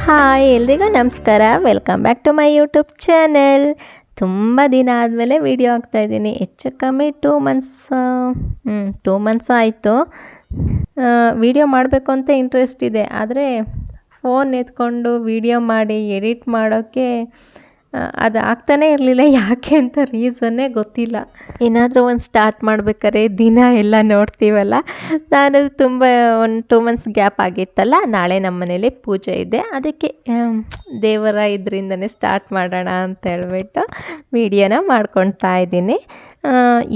Hi ಎಲ್ರಿಗೂ ನಮಸ್ಕಾರ, welcome back to my YouTube channel. ತುಂಬ ದಿನ ಆದಮೇಲೆ ವಿಡಿಯೋ ಹಾಕ್ತಾಯಿದ್ದೀನಿ. ಹೆಚ್ಚು ಕಮ್ಮಿ 2 ಮಂತ್ಸ್ ಆಯಿತು. ವಿಡಿಯೋ ಮಾಡಬೇಕು ಅಂತ ಇಂಟ್ರೆಸ್ಟ್ ಇದೆ, ಆದರೆ ಫೋನ್ ಎತ್ಕೊಂಡು ವಿಡಿಯೋ ಮಾಡಿ ಎಡಿಟ್ ಮಾಡೋಕ್ಕೆ ಅದು ಆಗ್ತಾನೇ ಇರಲಿಲ್ಲ. ಯಾಕೆ ಅಂತ ರೀಸನ್ನೇ ಗೊತ್ತಿಲ್ಲ. ಏನಾದರೂ ಒಂದು ಸ್ಟಾರ್ಟ್ ಮಾಡ್ಬೇಕಾದ್ರೆ ದಿನ ಎಲ್ಲ ನೋಡ್ತೀವಲ್ಲ, ನಾನು ತುಂಬ ಒಂದು 2 ಮಂತ್ಸ್ ಗ್ಯಾಪ್ ಆಗಿತ್ತಲ್ಲ. ನಾಳೆ ನಮ್ಮ ಮನೇಲಿ ಪೂಜೆ ಇದೆ, ಅದಕ್ಕೆ ದೇವರ ಇದರಿಂದನೇ ಸ್ಟಾರ್ಟ್ ಮಾಡೋಣ ಅಂತ ಹೇಳ್ಬಿಟ್ಟು ವಿಡಿಯೋನ ಮಾಡ್ಕೊಳ್ತಾ ಇದ್ದೀನಿ.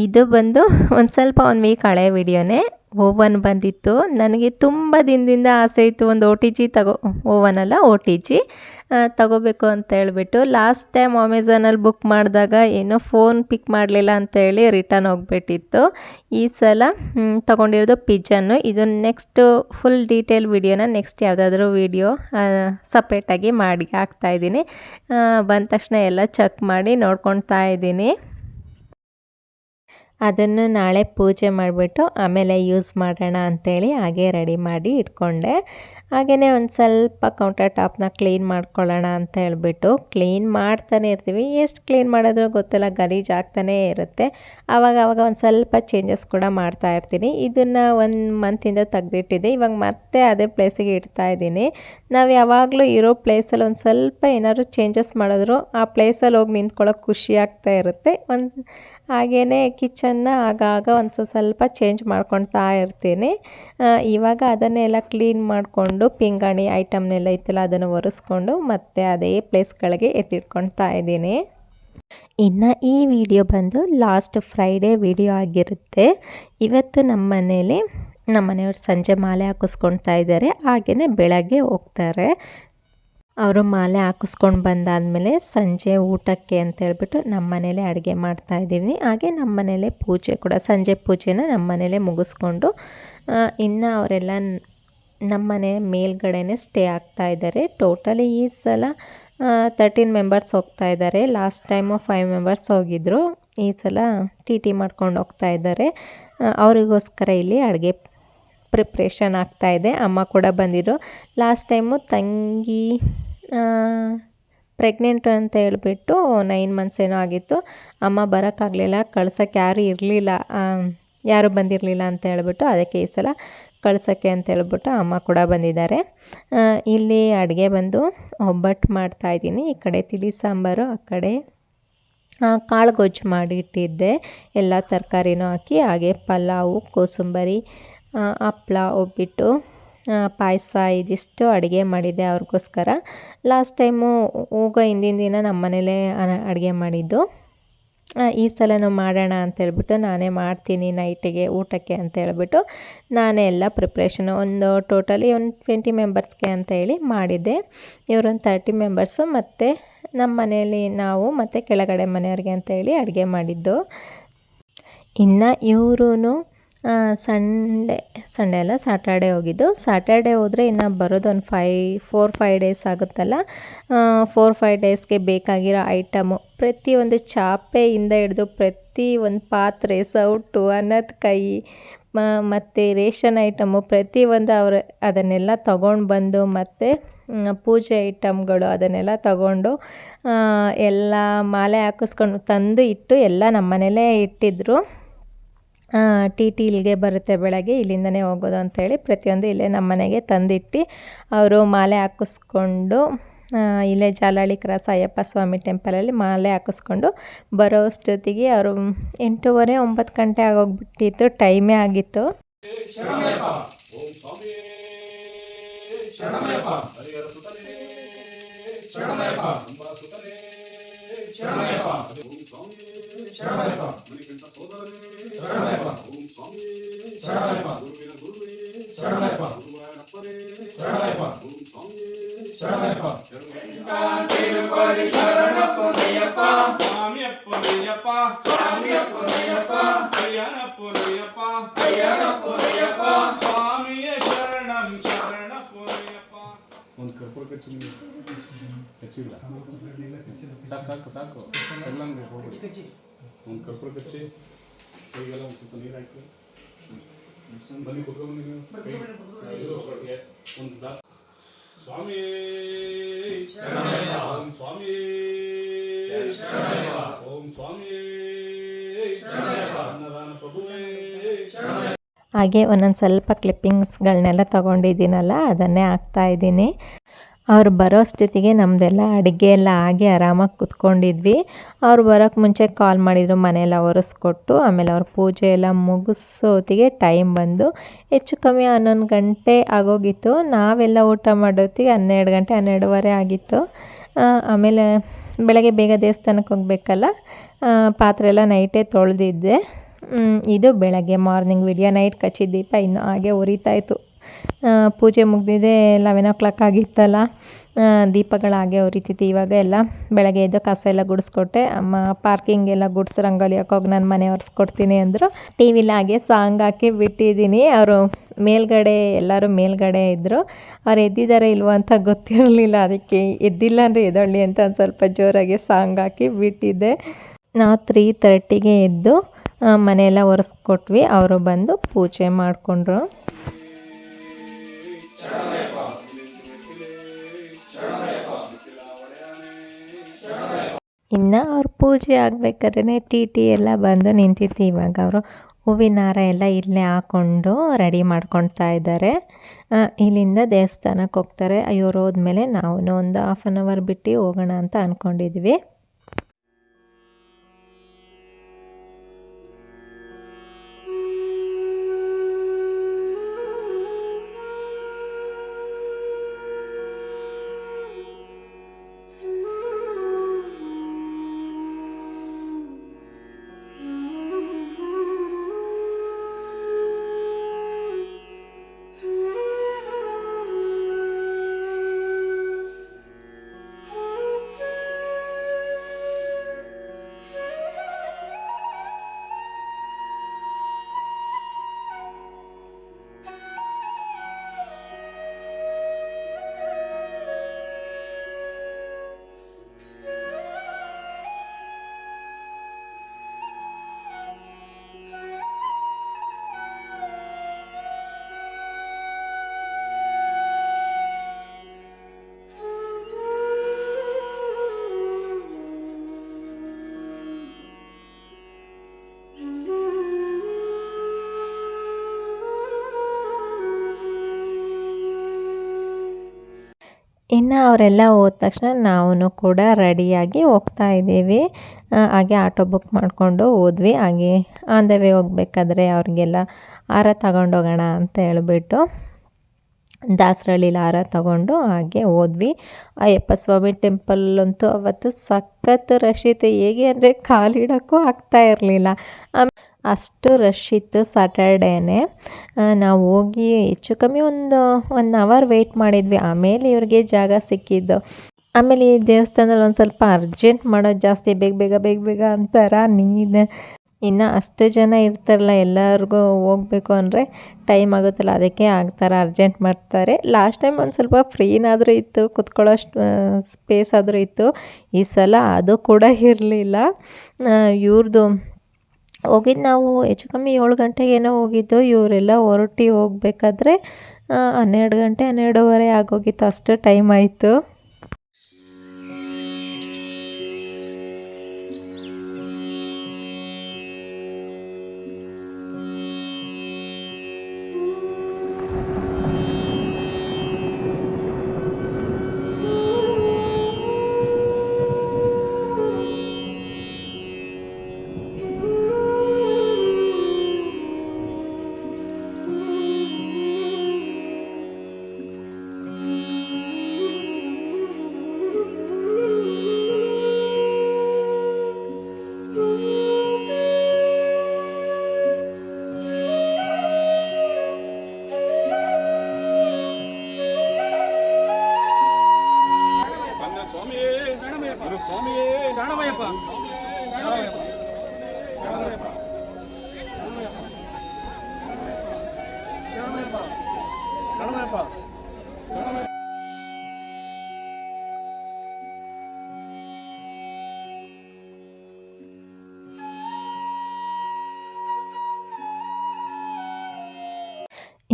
ಇದು ಬಂದು ಒಂದು ವೀಕ್ ಹಳೆ ವಿಡಿಯೋನೇ. ಓವನ್ ಬಂದಿತ್ತು. ನನಗೆ ತುಂಬ ದಿನದಿಂದ ಆಸೆ ಇತ್ತು, ಒಂದು OTG OTG ತಗೋಬೇಕು ಅಂತ ಹೇಳ್ಬಿಟ್ಟು. ಲಾಸ್ಟ್ ಟೈಮ್ ಅಮೆಝಾನಲ್ಲಿ ಬುಕ್ ಮಾಡಿದಾಗ ಏನೋ ಫೋನ್ ಪಿಕ್ ಮಾಡಲಿಲ್ಲ ಅಂತೇಳಿ ರಿಟರ್ನ್ ಹೋಗ್ಬಿಟ್ಟಿತ್ತು. ಈ ಸಲ ತೊಗೊಂಡಿರೋದು ಪಿಜನ್ನು. ಇದು ನೆಕ್ಸ್ಟು ಫುಲ್ ಡೀಟೇಲ್ ವಿಡಿಯೋನ ನೆಕ್ಸ್ಟ್ ಯಾವುದಾದ್ರೂ ವಿಡಿಯೋ ಸಪ್ರೇಟಾಗಿ ಮಾಡಿ ಹಾಕ್ತಾಯಿದ್ದೀನಿ. ಬಂದ ತಕ್ಷಣ ಎಲ್ಲ ಚೆಕ್ ಮಾಡಿ ನೋಡ್ಕೊಳ್ತಾ ಇದ್ದೀನಿ. ಅದನ್ನು ನಾಳೆ ಪೂಜೆ ಮಾಡಿಬಿಟ್ಟು ಆಮೇಲೆ ಯೂಸ್ ಮಾಡೋಣ ಅಂಥೇಳಿ ಹಾಗೆ ರೆಡಿ ಮಾಡಿ ಇಟ್ಕೊಂಡೆ. ಹಾಗೆಯೇ ಒಂದು ಸ್ವಲ್ಪ ಕೌಂಟರ್ ಟಾಪ್ನ ಕ್ಲೀನ್ ಮಾಡ್ಕೊಳ್ಳೋಣ ಅಂತ ಹೇಳ್ಬಿಟ್ಟು ಕ್ಲೀನ್ ಮಾಡ್ತಾನೆ ಇರ್ತೀವಿ. ಎಷ್ಟು ಕ್ಲೀನ್ ಮಾಡಿದ್ರೂ ಗೊತ್ತಿಲ್ಲ, ಗಲೀಜು ಆಗ್ತಾನೇ ಇರುತ್ತೆ. ಆವಾಗ ಒಂದು ಸ್ವಲ್ಪ ಚೇಂಜಸ್ ಕೂಡ ಮಾಡ್ತಾ ಇರ್ತೀನಿ. ಇದನ್ನು 1 ಮಂತಿಂದ ತೆಗೆದಿಟ್ಟಿದ್ದೆ. ಇವಾಗ ಮತ್ತೆ ಅದೇ ಪ್ಲೇಸಿಗೆ ಇಡ್ತಾ ಇದ್ದೀನಿ. ನಾವು ಯಾವಾಗಲೂ ಇರೋ ಪ್ಲೇಸಲ್ಲಿ ಒಂದು ಸ್ವಲ್ಪ ಏನಾದರೂ ಚೇಂಜಸ್ ಮಾಡಿದ್ರು ಆ ಪ್ಲೇಸಲ್ಲಿ ಹೋಗಿ ನಿಂತ್ಕೊಳ್ಳೋಕೆ ಖುಷಿ ಆಗ್ತಾ ಇರುತ್ತೆ. ಹಾಗೆಯೇ ಕಿಚನ್ನ ಆಗಾಗ ಒಂದು ಸ್ವಲ್ಪ ಚೇಂಜ್ ಮಾಡ್ಕೊಳ್ತಾ ಇರ್ತೀನಿ. ಇವಾಗ ಅದನ್ನೆಲ್ಲ ಕ್ಲೀನ್ ಮಾಡಿಕೊಂಡು ಪಿಂಗಾಣಿ ಐಟಮ್ನೆಲ್ಲ ಇತ್ತಲ್ಲ ಅದನ್ನು ಒರೆಸ್ಕೊಂಡು ಮತ್ತೆ ಅದೇ ಪ್ಲೇಸ್ಗಳಿಗೆ ಎತ್ತಿಟ್ಕೊಳ್ತಾ ಇದ್ದೀನಿ. ಇನ್ನು ಈ ವಿಡಿಯೋ ಬಂದು ಲಾಸ್ಟ್ ಫ್ರೈಡೇ ವಿಡಿಯೋ ಆಗಿರುತ್ತೆ. ಇವತ್ತು ನಮ್ಮ ಮನೆಯವ್ರು ಸಂಜೆ ಮಾಲೆ ಹಾಕಿಸ್ಕೊಳ್ತಾ ಇದ್ದಾರೆ. ಹಾಗೆಯೇ ಬೆಳಗ್ಗೆ ಹೋಗ್ತಾರೆ. ಅವರು ಮಾಲೆ ಹಾಕಿಸ್ಕೊಂಡು ಬಂದಾದಮೇಲೆ ಸಂಜೆ ಊಟಕ್ಕೆ ಅಂತ ಹೇಳ್ಬಿಟ್ಟು ನಮ್ಮ ಮನೇಲೇ ಅಡುಗೆ ಮಾಡ್ತಾಯಿದ್ದೀವಿ. ಹಾಗೆ ನಮ್ಮ ಮನೇಲೇ ಪೂಜೆ ಕೂಡ, ಸಂಜೆ ಪೂಜೆನ ನಮ್ಮ ಮನೇಲೇ ಮುಗಿಸ್ಕೊಂಡು ಇನ್ನು ಅವರೆಲ್ಲ ನಮ್ಮ ಮನೆ ಮೇಲ್ಗಡೆನೇ ಸ್ಟೇ ಆಗ್ತಾಯಿದ್ದಾರೆ. ಟೋಟಲಿ ಈ ಸಲ 13 ಮೆಂಬರ್ಸ್ ಹೋಗ್ತಾ ಇದ್ದಾರೆ. ಲಾಸ್ಟ್ ಟೈಮು 5 ಮೆಂಬರ್ಸ್ ಹೋಗಿದ್ದರು. ಈ ಸಲ ಟಿ ಮಾಡ್ಕೊಂಡು ಹೋಗ್ತಾ ಇದ್ದಾರೆ. ಅವರಿಗೋಸ್ಕರ ಇಲ್ಲಿ ಅಡುಗೆ ಪ್ರಿಪ್ರೇಷನ್ ಆಗ್ತಾಯಿದೆ. ಅಮ್ಮ ಕೂಡ ಬಂದಿದ್ರು. ಲಾಸ್ಟ್ ಟೈಮು ತಂಗಿ ಪ್ರೆಗ್ನೆಂಟ್ ಅಂತ ಹೇಳ್ಬಿಟ್ಟು 9 ಮಂತ್ಸ್ ಏನೋ ಆಗಿತ್ತು. ಅಮ್ಮ ಬರೋಕ್ಕಾಗಲಿಲ್ಲ, ಕಳ್ಸೋಕ್ಕೆ ಯಾರೂ ಬಂದಿರಲಿಲ್ಲ ಅಂತ ಹೇಳ್ಬಿಟ್ಟು ಅದಕ್ಕೆ ಈ ಸಲ ಕಳ್ಸೋಕ್ಕೆ ಅಂತ ಹೇಳ್ಬಿಟ್ಟು ಅಮ್ಮ ಕೂಡ ಬಂದಿದ್ದಾರೆ. ಇಲ್ಲಿ ಅಡುಗೆ ಬಂದು ಒಬ್ಬಟ್ಟು ಮಾಡ್ತಾಯಿದ್ದೀನಿ. ಈ ಕಡೆ ತಿಳಿ ಸಾಂಬಾರು, ಆ ಕಡೆ ಕಾಳು ಗೊಜ್ಜು ಮಾಡಿ ಇಟ್ಟಿದ್ದೆ ಎಲ್ಲ ತರಕಾರಿನೂ ಹಾಕಿ. ಹಾಗೆ ಪಲಾವು, ಕೋಸಂಬರಿ, ಹಪ್ಳ, ಒಬ್ಬಟ್ಟು, ಪಾಯಸ ಇದಿಷ್ಟು ಅಡುಗೆ ಮಾಡಿದ್ದೆ ಅವ್ರಿಗೋಸ್ಕರ. ಲಾಸ್ಟ್ ಟೈಮು ಹಿಂದಿನ ದಿನ ನಮ್ಮ ಮನೇಲೇ ಅಡುಗೆ ಮಾಡಿದ್ದು. ಈ ಸಲನೂ ಮಾಡೋಣ ಅಂತೇಳ್ಬಿಟ್ಟು ನಾನೇ ಮಾಡ್ತೀನಿ ನೈಟಿಗೆ ಊಟಕ್ಕೆ ಅಂತ ಹೇಳ್ಬಿಟ್ಟು ನಾನೇ ಎಲ್ಲ ಪ್ರಿಪ್ರೇಷನು ಟೋಟಲಿ 20 ಮೆಂಬರ್ಸ್ಗೆ ಅಂತ ಹೇಳಿ ಮಾಡಿದ್ದೆ. ಇವರೊಂದು 30 ಮೆಂಬರ್ಸು ಮತ್ತು ನಮ್ಮ ಮನೆಯಲ್ಲಿ ನಾವು ಮತ್ತು ಕೆಳಗಡೆ ಮನೆಯವ್ರಿಗೆ ಅಂತೇಳಿ ಅಡುಗೆ ಮಾಡಿದ್ದು. ಇನ್ನು ಇವ್ರೂ ಸಂಡೇ ಅಲ್ಲ ಸ್ಯಾಟರ್ಡೆ ಹೋಗಿದ್ದು. ಸ್ಯಾಟರ್ಡೆ ಹೋದರೆ ಇನ್ನು ಬರೋದು ಒಂದು 4-5 ಡೇಸ್ ಆಗುತ್ತಲ್ಲ. 4-5 ಡೇಸ್ಗೆ ಬೇಕಾಗಿರೋ ಐಟಮು ಪ್ರತಿಯೊಂದು ಚಾಪೆಯಿಂದ ಹಿಡಿದು ಪ್ರತಿಯೊಂದು ಪಾತ್ರೆ, ಸೌಟು, ಅನ್ನದ ಕೈ ಮತ್ತು ರೇಷನ್ ಐಟಮು ಪ್ರತಿಯೊಂದು ಅದನ್ನೆಲ್ಲ ತೊಗೊಂಡು ಬಂದು ಮತ್ತು ಪೂಜೆ ಐಟಮ್ಗಳು ಅದನ್ನೆಲ್ಲ ತಗೊಂಡು ಎಲ್ಲ ಮಾಲೆ ಹಾಕಿಸ್ಕೊಂಡು ತಂದು ಇಟ್ಟು ಎಲ್ಲ ನಮ್ಮ ಮನೇಲೇ ಇಟ್ಟಿದ್ರು. ಇಲ್ಲಿಗೆ ಬರುತ್ತೆ ಬೆಳಗ್ಗೆ, ಇಲ್ಲಿಂದನೇ ಹೋಗೋದು ಅಂಥೇಳಿ ಪ್ರತಿಯೊಂದು ಇಲ್ಲೇ ನಮ್ಮ ಮನೆಗೆ ತಂದಿಟ್ಟು ಅವರು ಮಾಲೆ ಹಾಕಿಸ್ಕೊಂಡು ಇಲ್ಲೇ ಜಾಲಹಳ್ಳಿ ಕ್ರಾಸ್ ಅಯ್ಯಪ್ಪ ಸ್ವಾಮಿ ಟೆಂಪಲಲ್ಲಿ ಮಾಲೆ ಹಾಕಿಸ್ಕೊಂಡು ಬರೋ ಅಷ್ಟೊತ್ತಿಗೆ ಅವರು 8:30-9 ಗಂಟೆ ಆಗೋಗ್ಬಿಟ್ಟಿತ್ತು. ಟೈಮೇ ಆಗಿತ್ತು. ಒಂದು ಕರ್ಪೂರ ಕಚ್ಚಿಲ್ಲ ಸಾಕು ಸಾಕು ಸಾಕು ಒಂದು ಕರ್ಪೂರ ಕಚ್ಚಿ ಕೈಗೆಲ್ಲ ಒಂದು ಸ್ವಲ್ಪ ನೀರು ಹಾಕಿ ಬನ್ನಿ ಕುತ್ಕೊಂಡು ನೀವು ಒಂದು ಗ್ಲಾಸ್ ಸ್ವಾಮಿ ಓಂ ಸ್ವಾಮಿ ಓಂ ಸ್ವಾಮಿ ಅನ್ನದಾನ ಪ್ರಭುವೇ. ಹಾಗೆ ಒಂದೊಂದು ಸ್ವಲ್ಪ ಕ್ಲಿಪ್ಪಿಂಗ್ಸ್ಗಳನ್ನೆಲ್ಲ ತೊಗೊಂಡಿದ್ದೀನಲ್ಲ ಅದನ್ನೇ ಹಾಕ್ತಾಯಿದ್ದೀನಿ. ಅವ್ರು ಬರೋ ಸ್ಥಿತಿಗೆ ನಮ್ಮದೆಲ್ಲ ಅಡುಗೆ ಎಲ್ಲ ಆಗಿ ಆರಾಮಾಗಿ ಕುತ್ಕೊಂಡಿದ್ವಿ. ಅವ್ರು ಬರೋಕ್ಕೆ ಮುಂಚೆ ಕಾಲ್ ಮಾಡಿದರು, ಮನೆಯೆಲ್ಲ ಒರೆಸ್ಕೊಟ್ಟು ಆಮೇಲೆ ಅವ್ರ ಪೂಜೆ ಎಲ್ಲ ಮುಗಿಸೋತ್ತಿಗೆ ಟೈಮ್ ಬಂದು ಹೆಚ್ಚು ಕಮ್ಮಿ 11 ಗಂಟೆ ಆಗೋಗಿತ್ತು. ನಾವೆಲ್ಲ ಊಟ ಮಾಡೋತ್ತಿಗೆ 12 ಗಂಟೆ 12:15 ಆಗಿತ್ತು. ಆಮೇಲೆ ಬೆಳಗ್ಗೆ ಬೇಗ ದೇವಸ್ಥಾನಕ್ಕೆ ಹೋಗಬೇಕಲ್ಲ, ಪಾತ್ರೆ ಎಲ್ಲ ನೈಟೇ ತೊಳೆದಿದ್ದೆ. ಇದು ಬೆಳಗ್ಗೆ ಮಾರ್ನಿಂಗ್ ವಿಡಿಯೋ. ನೈಟ್ ಕಚ್ಚಿ ದೀಪ ಇನ್ನೂ ಹಾಗೆ ಉರಿತಾಯಿತ್ತು. ಪೂಜೆ ಮುಗಿದಿದೆ 11 o'clock ಆಗಿತ್ತಲ್ಲ, ದೀಪಗಳು ಹಾಗೆ ಉರಿತಿತ್ತು. ಇವಾಗ ಎಲ್ಲ ಬೆಳಗ್ಗೆ ಎದ್ದು ಕಸ ಎಲ್ಲ ಗುಡಿಸ್ಕೊಟ್ಟೆ. ಅಮ್ಮ ಪಾರ್ಕಿಂಗ್ ಎಲ್ಲ ಗುಡಿಸಿ ರಂಗೋಲಿ ಹಾಕೋಗಿ ನಾನು ಮನೆ ಒರೆಸ್ಕೊಡ್ತೀನಿ ಅಂದರು. ಟಿ ವಿಲಿ ಹಾಗೆ ಸಾಂಗ್ ಹಾಕಿ ಬಿಟ್ಟಿದ್ದೀನಿ. ಅವರು ಮೇಲ್ಗಡೆ ಎಲ್ಲರೂ ಮೇಲ್ಗಡೆ ಇದ್ದರು. ಅವ್ರು ಎದ್ದಿದ್ದಾರೆ ಇಲ್ವೋ ಅಂತ ಗೊತ್ತಿರಲಿಲ್ಲ, ಅದಕ್ಕೆ ಎದ್ದಿಲ್ಲ ಅಂದರೆ ಎದ್ದೊಳ್ಳಿ ಅಂತ ಒಂದು ಸ್ವಲ್ಪ ಜೋರಾಗಿ ಸಾಂಗ್ ಹಾಕಿ ಬಿಟ್ಟಿದ್ದೆ. ನಾವು 3:30ಗೆ ಎದ್ದು ಮನೆಯೆಲ್ಲ ಒರೆಸ್ಕೊಟ್ವಿ. ಅವರು ಬಂದು ಪೂಜೆ ಮಾಡಿಕೊಂಡ್ರು. ಇನ್ನು ಅವ್ರ ಪೂಜೆ ಆಗಬೇಕಾದ್ರೆ ಟಿ ಎಲ್ಲ ಬಂದು ನಿಂತಿತ್ತು. ಇವಾಗ ಅವರು ಹೂವಿನ ಹಾರ ಎಲ್ಲ ಇಲ್ಲೇ ಹಾಕ್ಕೊಂಡು ರೆಡಿ ಮಾಡ್ಕೊಳ್ತಾ ಇದ್ದಾರೆ. ಇಲ್ಲಿಂದ ದೇವಸ್ಥಾನಕ್ಕೆ ಹೋಗ್ತಾರೆ. ಇವ್ರು ಹೋದ್ಮೇಲೆ ನಾವು ಒಂದು 1/2 hour ಬಿಟ್ಟು ಹೋಗೋಣ ಅಂತ ಅಂದ್ಕೊಂಡಿದ್ವಿ. ಇನ್ನು ಅವರೆಲ್ಲ ಹೋದ ತಕ್ಷಣ ನಾವು ಕೂಡ ರೆಡಿಯಾಗಿ ಹೋಗ್ತಾ ಇದ್ದೀವಿ. ಹಾಗೆ ಆಟೋ ಬುಕ್ ಮಾಡಿಕೊಂಡು ಹೋದ್ವಿ. ಹಾಗೆ ಆನ್ ದ ವೇ ಹೋಗ್ಬೇಕಾದ್ರೆ ಅವ್ರಿಗೆಲ್ಲ ಹಾರ ತಗೊಂಡೋಗೋಣ ಅಂತ ಹೇಳಿಬಿಟ್ಟು ದಾಸರಳ್ಳಿಲಿ ಹಾರ ತಗೊಂಡು ಹಾಗೆ ಹೋದ್ವಿ. ಅಯ್ಯಪ್ಪ ಸ್ವಾಮಿ ಟೆಂಪಲ್ ಅಂತೂ ಅವತ್ತು ಸಖತ್ ರಶ್ ಇತ್ತು. ಹೇಗೆ ಅಂದರೆ ಕಾಲಿಡೋಕ್ಕೂ ಆಗ್ತಾ ಇರಲಿಲ್ಲ, ಅಷ್ಟು ರಶ್ ಇತ್ತು. ಸ್ಯಾಟರ್ಡೇನೆ ನಾವು ಹೋಗಿ ಹೆಚ್ಚು ಕಮ್ಮಿ ಒಂದು 1 hour ವೆಯ್ಟ್ ಮಾಡಿದ್ವಿ. ಆಮೇಲೆ ಇವ್ರಿಗೆ ಜಾಗ ಸಿಕ್ಕಿದ್ದು. ಆಮೇಲೆ ಈ ದೇವಸ್ಥಾನದಲ್ಲಿ ಒಂದು ಸ್ವಲ್ಪ ಅರ್ಜೆಂಟ್ ಮಾಡೋದು ಜಾಸ್ತಿ, ಬೇಗ ಬೇಗ ಅಂತಾರ. ಇನ್ನು ಅಷ್ಟು ಜನ ಇರ್ತಾರಲ್ಲ, ಎಲ್ಲರಿಗೂ ಹೋಗ್ಬೇಕು ಅಂದರೆ ಟೈಮ್ ಆಗುತ್ತಲ್ಲ, ಅದಕ್ಕೆ ಆಗ್ತಾರೆ, ಅರ್ಜೆಂಟ್ ಮಾಡ್ತಾರೆ. ಲಾಸ್ಟ್ ಟೈಮ್ ಒಂದು ಸ್ವಲ್ಪ ಫ್ರೀನಾದರೂ ಇತ್ತು, ಕುತ್ಕೊಳ್ಳೋಷ್ಟು ಸ್ಪೇಸ್ ಆದರೂ ಇತ್ತು. ಈ ಸಲ ಅದು ಕೂಡ ಇರಲಿಲ್ಲ. ಇವ್ರದ್ದು ಹೋಗಿದ್ದು ನಾವು ಹೆಚ್ಚು ಕಮ್ಮಿ 7 ಗಂಟೆಗೇನೋ ಹೋಗಿದ್ದು. ಇವರೆಲ್ಲ ಹೊರಟು ಹೋಗ್ಬೇಕಾದ್ರೆ 12 ಗಂಟೆ 12:15 ಆಗೋಗಿತ್ತು. ಅಷ್ಟು ಟೈಮ್ ಆಯಿತು.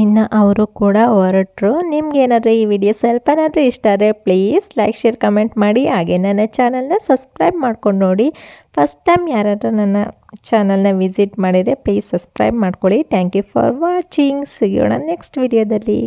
ಇನ್ನು ಅವರು ಕೂಡ ಹೊರಟರು. ನಿಮ್ಗೇನಾದರೂ ಈ ವಿಡಿಯೋ ಸ್ವಲ್ಪನಾದರೂ ಇಷ್ಟ ಆದರೆ ಪ್ಲೀಸ್ ಲೈಕ್ ಶೇರ್ ಕಮೆಂಟ್ ಮಾಡಿ. ಹಾಗೆ ನನ್ನ ಚಾನಲ್ನ ಸಬ್ಸ್ಕ್ರೈಬ್ ಮಾಡ್ಕೊಂಡು ನೋಡಿ. ಫಸ್ಟ್ ಟೈಮ್ ಯಾರಾದರೂ ನನ್ನ ಚಾನಲ್ನ ವಿಸಿಟ್ ಮಾಡಿದರೆ ಪ್ಲೀಸ್ ಸಬ್ಸ್ಕ್ರೈಬ್ ಮಾಡ್ಕೊಳ್ಳಿ. Thank you for watching. ಸಿಗೋಣ ನೆಕ್ಸ್ಟ್ ವಿಡಿಯೋದಲ್ಲಿ.